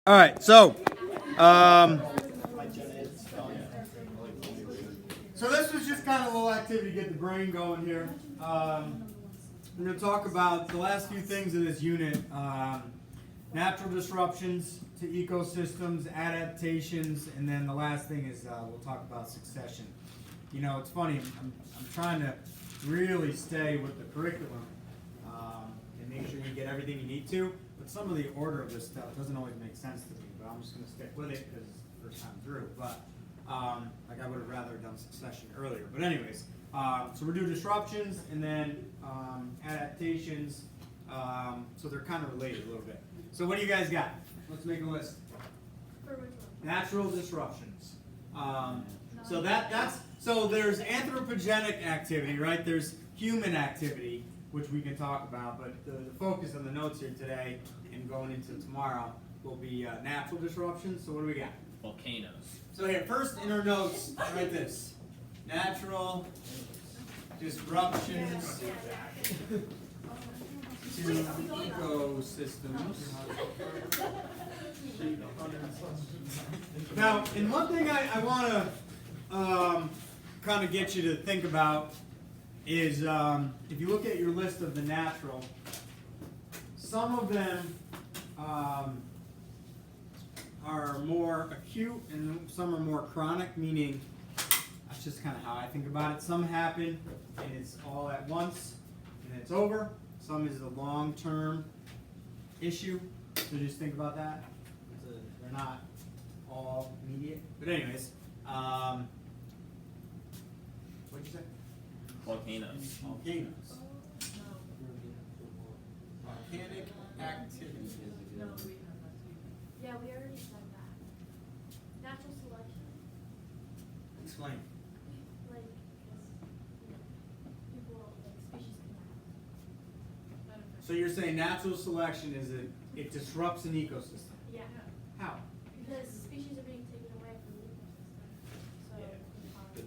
All right, so this was just kind of a little activity to get the brain going here. We're going to talk about the last few things in this unit: natural disruptions to ecosystems, adaptations, and then the last thing is we'll talk about succession. You know, it's funny. I'm trying to really stay with the curriculum and make sure you get everything you need to. But some of the order of this stuff doesn't always make sense to me. But I'm just going to stick with it because it's the first time through. But like I would have rather done succession earlier. But anyways, so we're doing disruptions and then adaptations. So they're kind of related a little bit. So what do you guys got? Let's make a list. Natural disruptions. So there's anthropogenic activity, right? There's human activity, which we can talk about, but the focus on the notes here today and going into tomorrow will be natural disruptions. So what do we got? Volcanoes. So here, first in our notes, write this. Natural disruptions to ecosystems. Now, and one thing I want to kind of get you to think about is if you look at your list of the natural, some of them are more acute and some are more chronic, meaning that's just kind of how I think about it. Some happen and it's all at once and it's over. Some is a long-term issue, so just think about that. They're not all immediate. But anyways, what'd you say? Volcanoes. Volcanoes. Volcanic activity. Yeah, we already said that. Natural selection. Explain. Like, people, species can die. So you're saying natural selection is it disrupts an ecosystem. Yeah. How? Because species are being taken away from the ecosystem. So,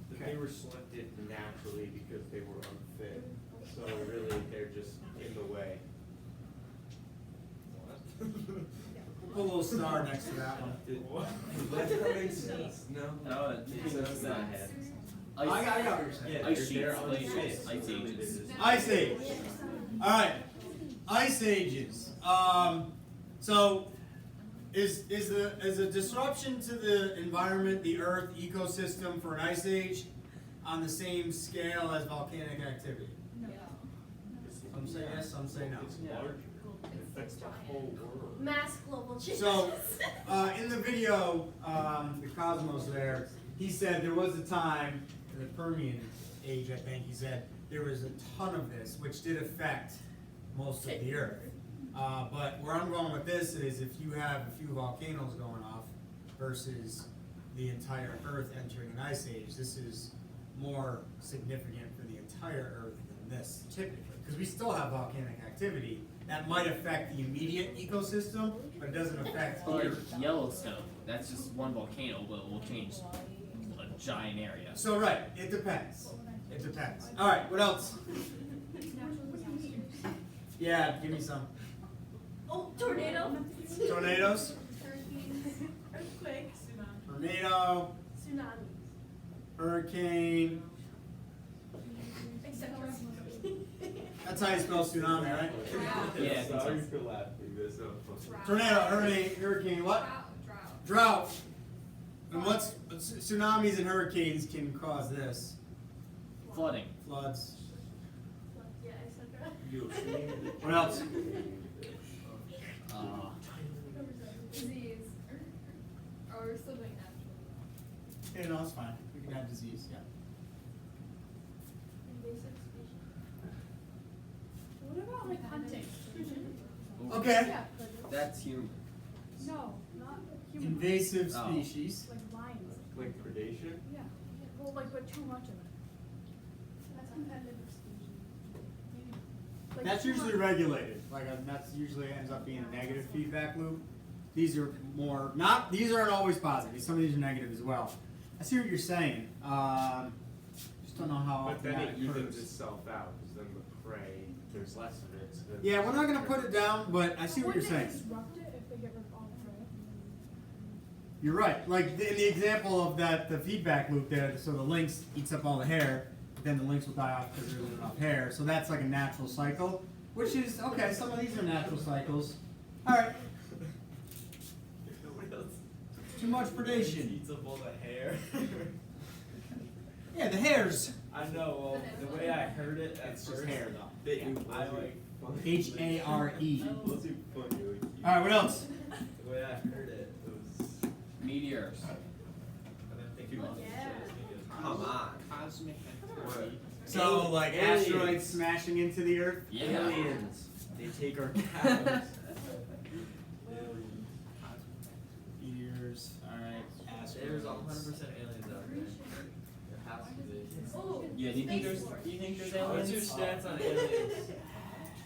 But they were selected naturally because they were unfit. So really, they're just in the way. Put a little star next to that one. That makes sense. No. No, it's not head. I got what you're saying. Yeah, Ice they're sheets, unfit. ice ages. Ice age. All right. Ice ages. So is a disruption to the environment, the Earth ecosystem for an ice age on the same scale as volcanic activity? No. Some say yes, some say no. It's larger. It affects the whole world. Mass global change. So, in the video, the Cosmos there, he said there was a time in the Permian age, I think, he said there was a ton of this, which did affect most of the Earth. But where I'm going with this is if you have a few volcanoes going off versus the entire Earth entering an ice age, this is more significant for the entire Earth than this, typically. Because we still have volcanic activity that might affect the immediate ecosystem, but it doesn't affect Like here. Yellowstone, that's just one volcano, but it will change a giant area. So right, it depends. It depends. All right, what else? Natural disasters. Yeah, give me some. Oh, tornado. Tornadoes, Hurricanes. Earthquakes. tornado, Tsunamis. hurricane. Etc. That's how you spell tsunami, right? Yeah, Sorry for laughing. This up. Tornado, hurricane, what? Drought. And what's tsunamis and hurricanes can cause this? Flooding. Floods. Yeah, etc. What else? Disease or something natural. Yeah, no, it's fine. We can have disease, yeah. Invasive species. What about like hunting? Okay. Yeah. That's human. No, not human. Invasive Oh. species. Like lions. Like predation? Yeah. Well, like, but too much of it. That's competitive species. Like That's too usually much- regulated. Like that's usually ends up being a negative feedback loop. These are more these aren't always positive. Some of these are negative as well. I see what you're saying. Just don't know how But often then that it evens occurs. itself out, because then the prey, there's less of it. So then Yeah, we're not gonna put it down, but I see what you're Wouldn't saying. they disrupt it if they get rid of all the prey? you're right. Like in the example of that, the feedback loop there, so the lynx eats up all the hair, but then the lynx will die off because there isn't enough hair. So that's like a natural cycle, which is, okay, some of these are natural cycles. All right, Nobody else too much predation. eats up all the hair. Yeah, the hairs. I know, well, the way I heard it at It's just first, hair, though. that Yeah. I like H-A-R-E. Those are funny. Like, All right, what else? the way I heard it was. Meteors. I didn't think Oh, about it. yeah. Come on. Cosmic What? activity. So like Aliens. asteroids smashing into the Earth. Yeah. Aliens. They take our cows. Meteors. All right. There's 100% aliens out there. There has to be. Oh, Yeah, do you think there's What's your aliens? stats on aliens?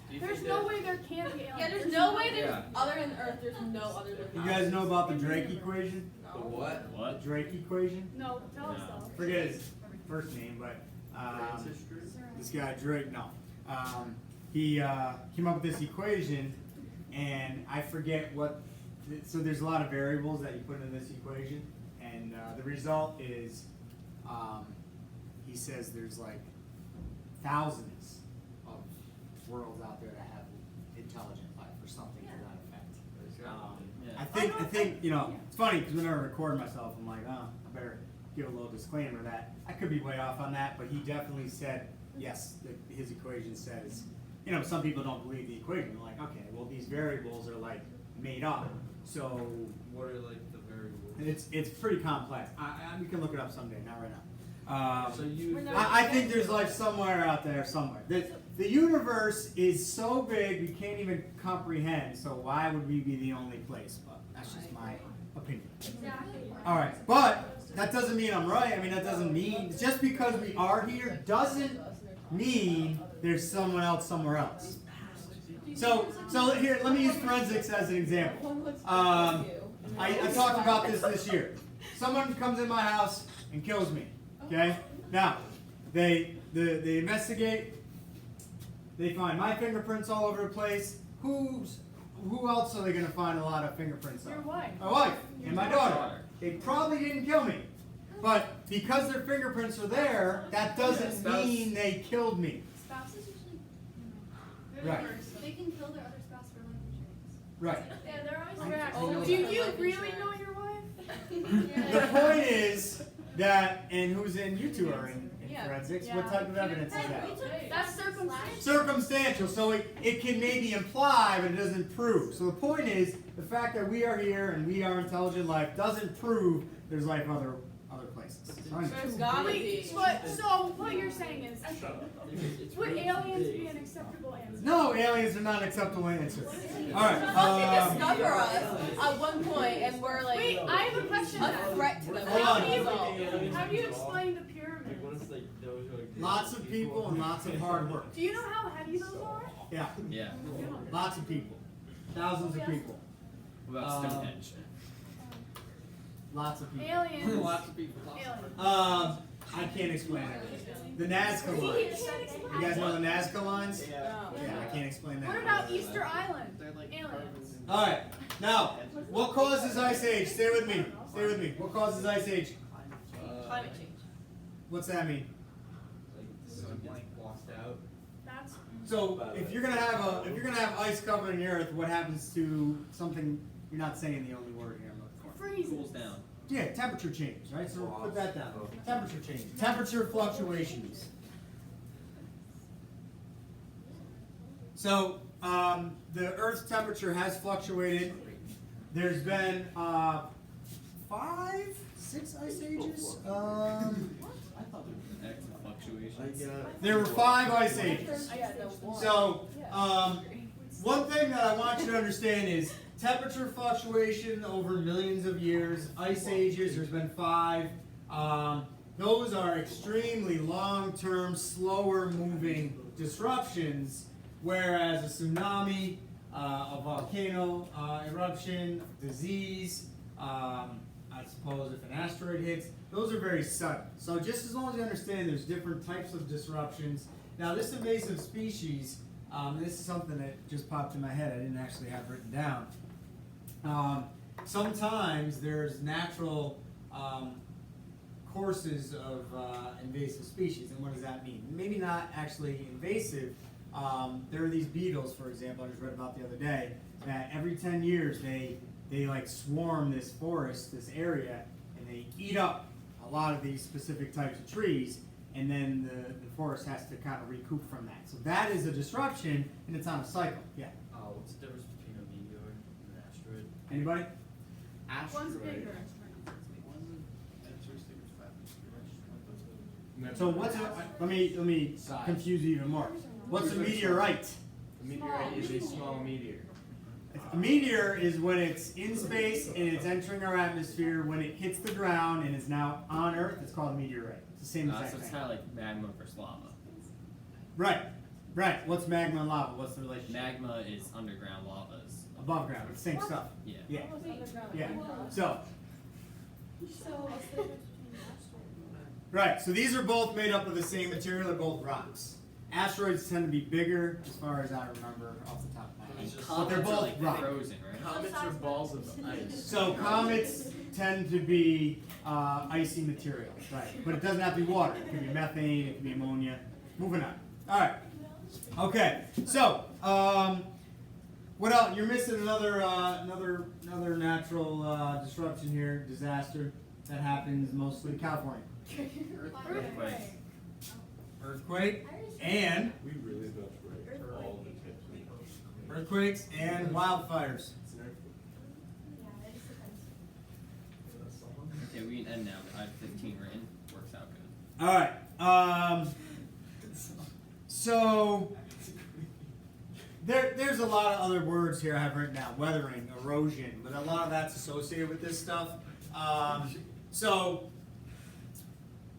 Do you There's think no that- way there can be aliens. yeah, there's no way there's, Yeah. other than Earth, there's no other than You guys know about the Drake equation? The what? The What? Drake equation? No, tell us No. though. Forget his first name, but this guy Drake. No, he came up with this equation, and I forget what. So there's a lot of variables that you put in this equation, and the result is, he says there's like thousands of worlds out there that have intelligent life or something to that effect. Yeah. I think, you know, it's funny because whenever I record myself, I'm like, oh, I better give a little disclaimer that I could be way off on that, but he definitely said, yes, his equation says, you know, some people don't believe the equation. They're like, okay, well, these variables are like made up. So What are like the variables? it's pretty complex. We can look it up someday, not right now. So you. I think there's life somewhere out there, somewhere. The universe is so big we can't even comprehend, so why would we be the only place? But that's just my opinion. Exactly. Alright, but that doesn't mean I'm right. I mean, that doesn't mean, just because we are here doesn't mean there's someone else somewhere else. So here, let me use forensics as an example. I talked about this year. Someone comes in my house and kills me. Okay? Now, they investigate. They find my fingerprints all over the place. Who else are they going to find a lot of fingerprints of? Your wife. My wife and my daughter. They probably didn't kill me. But because their fingerprints are there, that doesn't mean they killed me. Spouses usually, Right. they can kill their other spouse for life insurance. Right. Yeah, they're always Oh, do you really know your wife? The point is that, and who's in, you two are in Yeah. forensics. Yeah. What type of evidence is that? That's circumstantial. Circumstantial, so it can maybe imply, but it doesn't prove. So the point is, the fact that we are here and we are intelligent life doesn't prove there's life other places. It's fine. There's gotta be. But so what you're saying is, would aliens be an acceptable answer? No, aliens are not an acceptable answer. All They right. discover us at one point, and we're like Wait, I have a question a then. threat to them. Hold How on. do you explain the pyramids? Lots of people and lots of hard work. Do you know how heavy those are? Yeah, Yeah. lots of people, thousands of people, What about Stonehenge? lots of people. Aliens. Lots of people. Aliens. I can't explain everything. The Nazca lines. You guys know the Nazca lines? Yeah, I can't explain that. What about Easter Island? Aliens. All right. Now, what causes Ice Age? Stay with me. Stay with me. What causes Ice Age? Climate change. What's that mean? Washed out. That's So, if you're gonna have ice covering the Earth, what happens to something? You're not saying the only word here I'm looking for. freezes. Cools down. Yeah, temperature changes, right? So put that down. Temperature changes. Temperature fluctuations. So the Earth's temperature has fluctuated. There's been 5, 6 ice ages. X fluctuations. There were 5 ice ages. I got no one. So one thing that I want you to understand is temperature fluctuation over millions of years. Ice ages, there's been 5. Those are extremely long-term, slower-moving disruptions, whereas a tsunami, a volcano eruption, disease, I suppose if an asteroid hits, those are very sudden. So just as long as you understand there's different types of disruptions. Now this invasive species, this is something that just popped in my head, I didn't actually have written down. sometimes there's natural courses of invasive species, and what does that mean? Maybe not actually invasive. There are these beetles, for example, I just read about the other day, that every 10 years they like swarm this forest, this area, and they eat up a lot of these specific types of trees, and then the forest has to kind of recoup from that. So that is a disruption, and it's on a cycle. Yeah. What's the difference between a meteor and an asteroid? Anybody? One's bigger. So what's a, let me Size. confuse you even more. What's a meteorite? A meteorite is a small meteor. A meteor is when it's in space and it's entering our atmosphere. When it hits the ground and is now on Earth, it's called a meteorite. It's the same exact So it's thing. kind of like magma versus lava. Right, right. What's magma and lava? What's the relationship? Magma is underground, lava is Above ground. It's the same stuff. yeah. Yeah, Wait, yeah. whoa. So, So, What's the difference between an asteroid? right. So these are both made up of the same material. They're both rocks. Asteroids tend to be bigger, as far as I remember off the top of my head. And But they're comets are both like rock. frozen, right? Comets are balls of ice. So comets tend to be icy material, right? But it doesn't have to be water. It can be methane. It can be ammonia. Moving on. All right. Okay. So what else? You're missing another natural disruption here, disaster that happens mostly in California. Earthquake. Earthquake and We really don't break all the tips. earthquakes and wildfires. Yeah, it just depends. Okay, we can end now. I have 15 written. Works out good. All right. So there's a lot of other words here I have written down: weathering, erosion, but a lot of that's associated with this stuff. So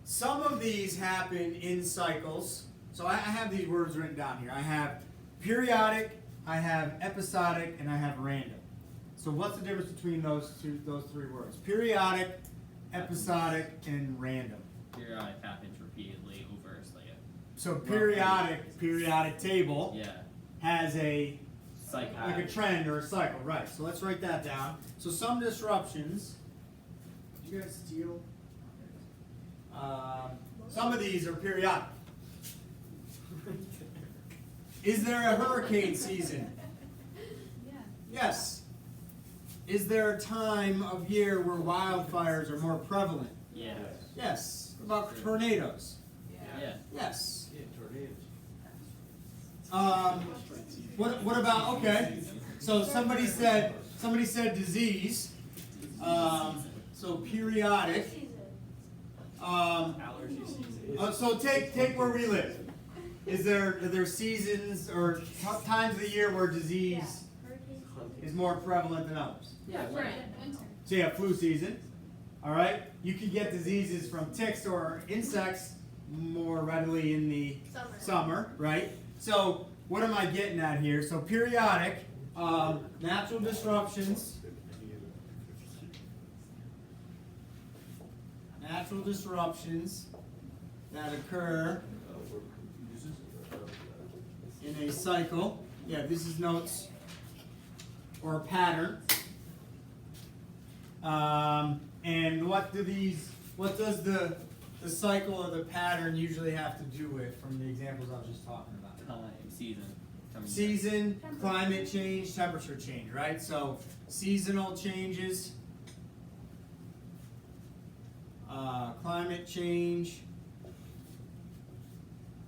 some of these happen in cycles. So I have these words written down here. I have periodic, I have episodic, and I have random. So what's the difference between those three words? Periodic, episodic, and random. Periodic happens repeatedly over like So periodic table yeah, has a cycle. like a trend or a cycle, right? So let's write that down. So some disruptions. Did you guys steal? Some of these are periodic. Is there a hurricane season? yeah. Yes. Is there a time of year where wildfires are more prevalent? Yeah. Yes. What about tornadoes? Yeah. Yes. Yeah, tornadoes. What about, okay, so somebody said disease, so periodic, Season. Allergy season. so take where we live. Are there seasons or times of the year where disease Hurricane is more prevalent than others? Yeah, winter. winter. So you have flu season, all right? You can get diseases from ticks or insects more readily in the summer, right? So what am I getting at here? So periodic, natural disruptions that occur in a cycle. Yeah, this is notes or a pattern. And what does the cycle or the pattern usually have to do with from the examples I was just talking about? Time, season. Time of year. Season, climate change, temperature change, right? So seasonal changes, climate change,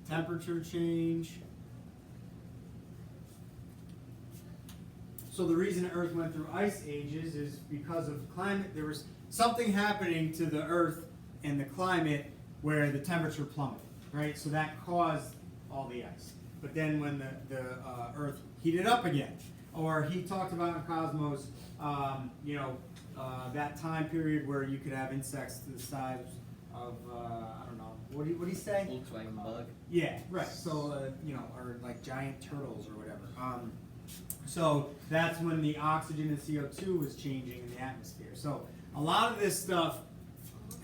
temperature change. So the reason Earth went through ice ages is because of climate. There was something happening to the Earth and the climate where the temperature plummeted, right? So that caused all the ice. But then when the Earth heated up again, or he talked about in Cosmos, that time period where you could have insects to the size of, I don't know, what do you say? Volkswagen bug. Yeah, right. So, or like giant turtles or whatever. So that's when the oxygen and CO2 was changing in the atmosphere. So a lot of this stuff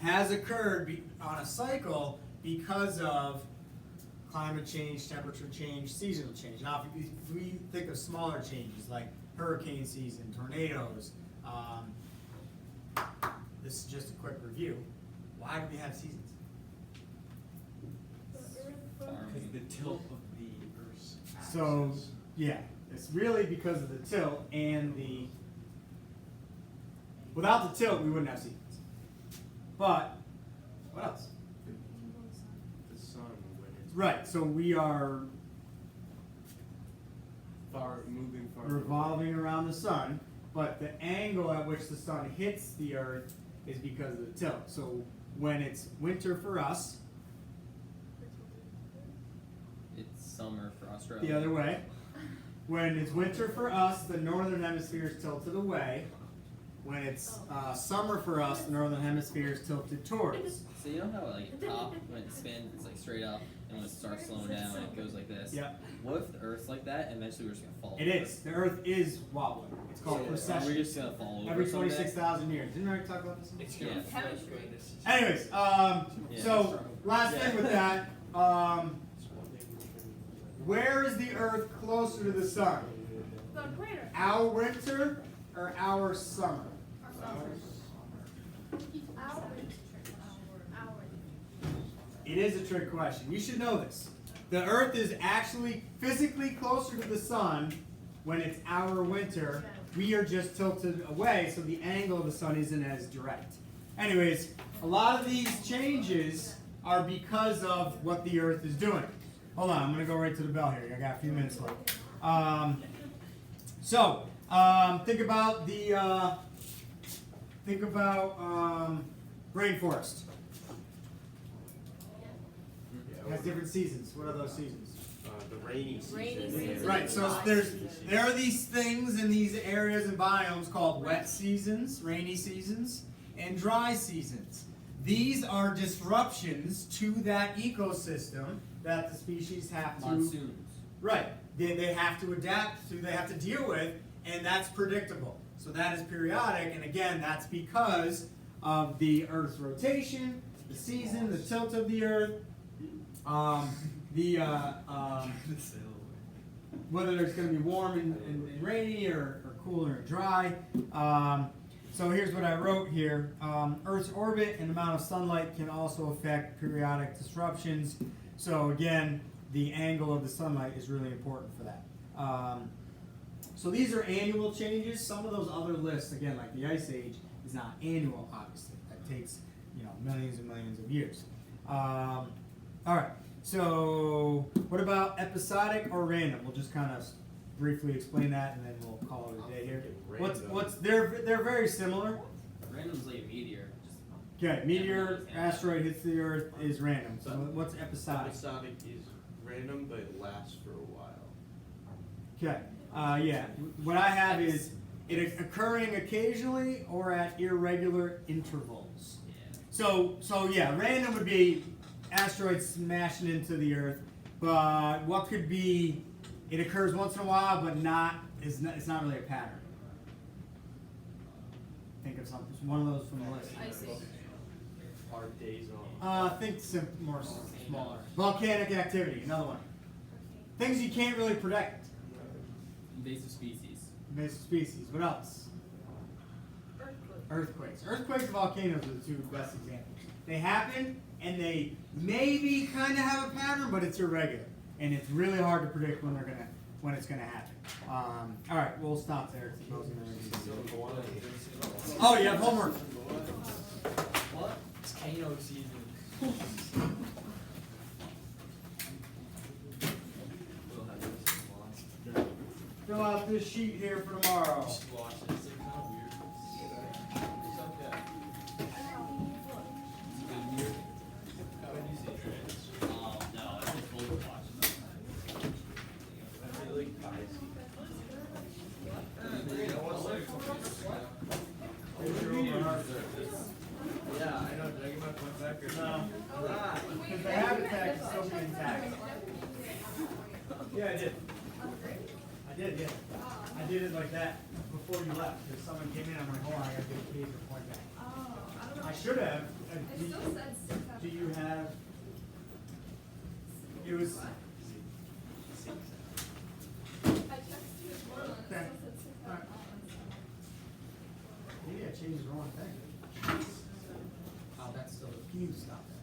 has occurred on a cycle because of climate change, temperature change, seasonal change. Now, if we think of smaller changes like hurricane season, tornadoes, this is just a quick review. Why do we have seasons? Because the tilt of the Earth's axis. So, yeah, it's really because of the tilt and the. Without the tilt, we wouldn't have seasons. But, what else? The sun when it's Right, so we are moving far. revolving around the sun, but the angle at which the sun hits the earth is because of the tilt. So when it's winter for us, It's summer for Australia. the other way. When it's winter for us, the northern hemisphere is tilted away. When it's summer for us, the northern hemisphere is tilted towards. So you know how like top when it spins, it's like straight up, and when it starts slowing down, it goes like this. Yep. What if the Earth's like that? And eventually we're just gonna fall. It is. The earth is wobbling. It's called We're precession. just gonna fall over. Every someday? 26,000 years. Didn't I already talk about this? It's Yeah. gonna flip Chemistry. when this is. Anyways, Yeah. so last Yeah. thing with that, It's one thing we can- where is the earth closer to the sun? The equator. Our winter or our summer? It is a trick question. You should know this. The earth is actually physically closer to the sun when it's our winter. We are just tilted away, so the angle of the sun isn't as direct. Anyways, a lot of these changes are because of what the earth is doing. Hold on, I'm going to go right to the bell here. I got a few minutes left. Think about the rainforest. It has different seasons. What are those seasons? The rainy season. Rainy season. Right, so there are these things in these areas and biomes called wet seasons, rainy seasons, and dry seasons. These are disruptions to that ecosystem that the species have to. Monsoons. Right, they have to adapt to, they have to deal with, and that's predictable. So that is periodic, and again, that's because of the Earth's rotation, the season, the tilt of the Earth, whether it's going to be warm and rainy or cooler and dry. So here's what I wrote here. Earth's orbit and amount of sunlight can also affect periodic disruptions. So again, the angle of the sunlight is really important for that. So these are annual changes. Some of those other lists, again, like the Ice Age, is not annual, obviously. That takes, millions and millions of years. All right. So what about episodic or random? We'll just kind of briefly explain that, and then we'll call it a day here. They're very similar. Random's like a meteor. Just Okay, meteor, asteroid hits the Earth is random. So what's episodic? Episodic is random, but it lasts for a while. Okay, yeah. What I have is it occurring occasionally or at irregular intervals. yeah. So yeah, random would be asteroids smashing into the Earth, but what could be? It occurs once in a while, but it's not really a pattern. Think of something. One of those from the list. I see. Hard days on. Think more smaller. Volcanic activity, another one. Things you can't really predict. Invasive species. Invasive species. What else? Earthquakes. Earthquakes and volcanoes are the two best examples. They happen, and they maybe kind of have a pattern, but it's irregular, and it's really hard to predict when it's gonna happen. All right, we'll stop there. Oh, you have homework. What? It's Kano season. We'll have this lost. Fill out this sheet here for tomorrow. You should watch it. It's like kind of weird. It's okay. It's a good year. How would you say trans? No, I just fully watched it. I really like Pisces. Yeah, I know. Did I get my point back or No. Because the habitat is still being taxed. Yeah, I did. Yeah. I did it like that before you left. Because someone came in, I'm like, hold on, I gotta get a page or point back. I should have. Do you have? It was. Okay. Maybe I changed the wrong thing. Can you stop that?